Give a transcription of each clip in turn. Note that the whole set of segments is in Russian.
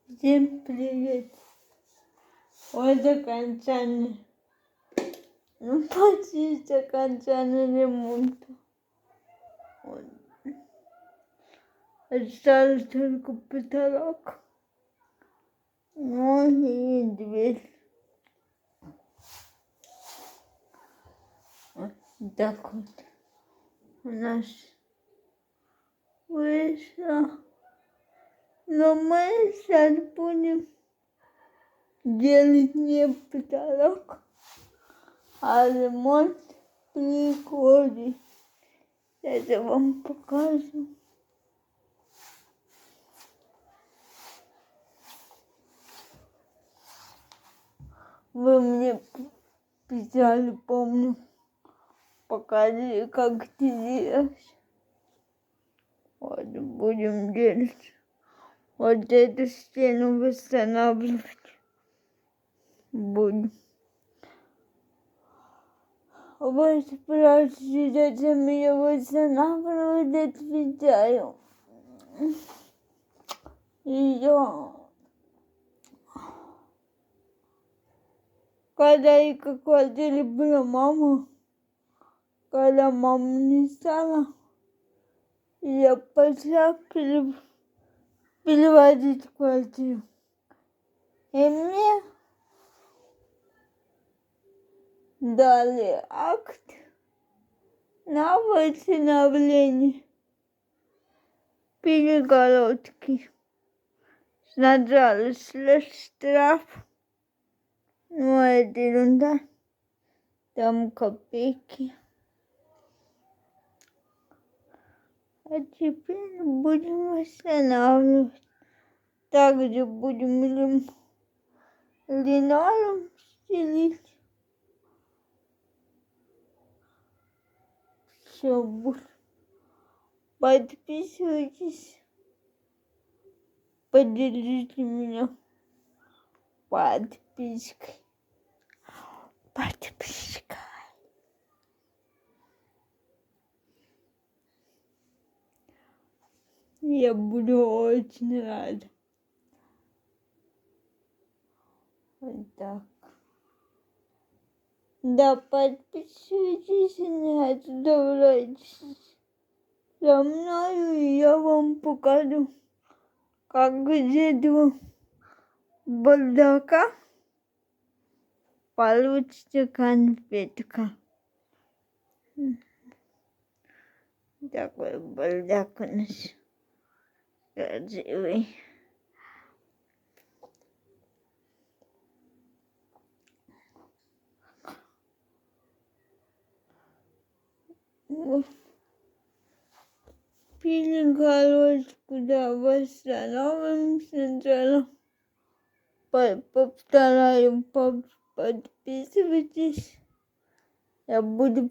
Всем привет! Вот окончание. Почти окончание ремонта. Вот. Остался только потолок. Ну и дверь. Вот так вот у нас вышло. Но мы сейчас будем делать не потолок, а ремонт прихожей. Это вам покажу. Вы мне писали, помню, показывали, как это делать. Вот будем делать. Вот эту стену восстанавливать будем. Вот спрашиваете, зачем я восстанавливать это видео. Когда и как квартире была мама, когда мама не стала, я пошла переводить квартиру. И мне дали акт на восстановление перегородки. Сначала штраф, ну это ерунда, там копейки. А теперь будем восстанавливать. Также будем линолеум стелить. Все будет. Подписывайтесь. Поддержите меня подпиской. Подпиской. Я буду очень рада. Вот так. Да, подписывайтесь и не оставляйтесь со мной, и я вам покажу, как из этого бардака получится конфетка. Такой бардак у нас красивый. Вот. Перегородку, да, восстановим сначала. Повторяю, подписывайтесь. Я буду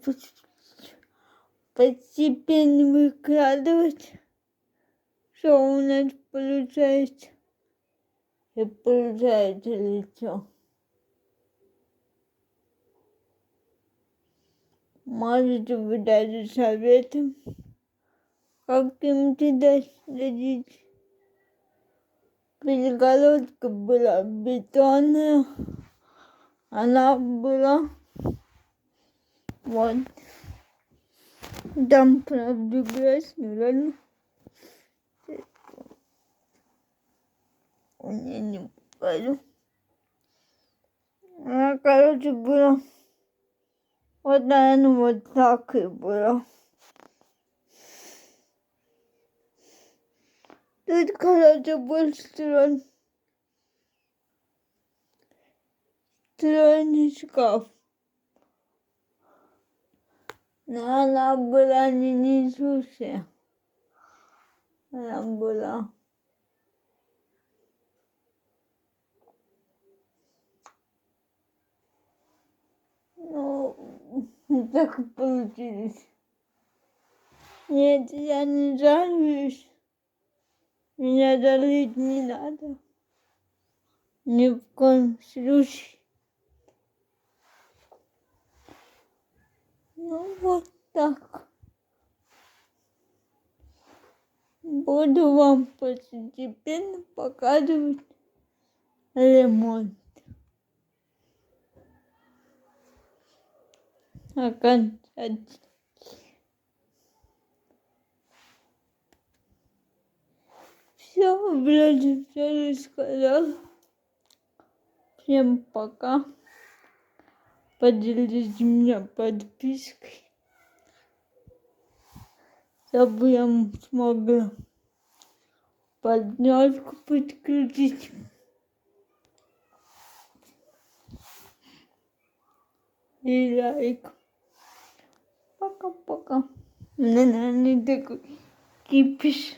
постепенно выкладывать, что у нас получается. И получается лицо. Можете вы даже советом каким-то дадите. Перегородка была бетонная. Она была вот. Там, правда, грязь, но ладно. У меня не покажу. Она, короче, была вот, наверное, вот так и было. Тут, короче, был встроенный шкаф. Но она была не несущая. Она была. Ну, так получилось. Нет, я не жалуюсь. Меня жалеть не надо. Ни в коем случае. Ну, вот так. Буду вам постепенно показывать, ремонт. Окончательно. Все, вроде все рассказал. Всем пока. Поддержите меня подпиской, чтобы я смогла поддержку подключить. И лайк. Пока-пока. У меня, наверное, такой кипиш.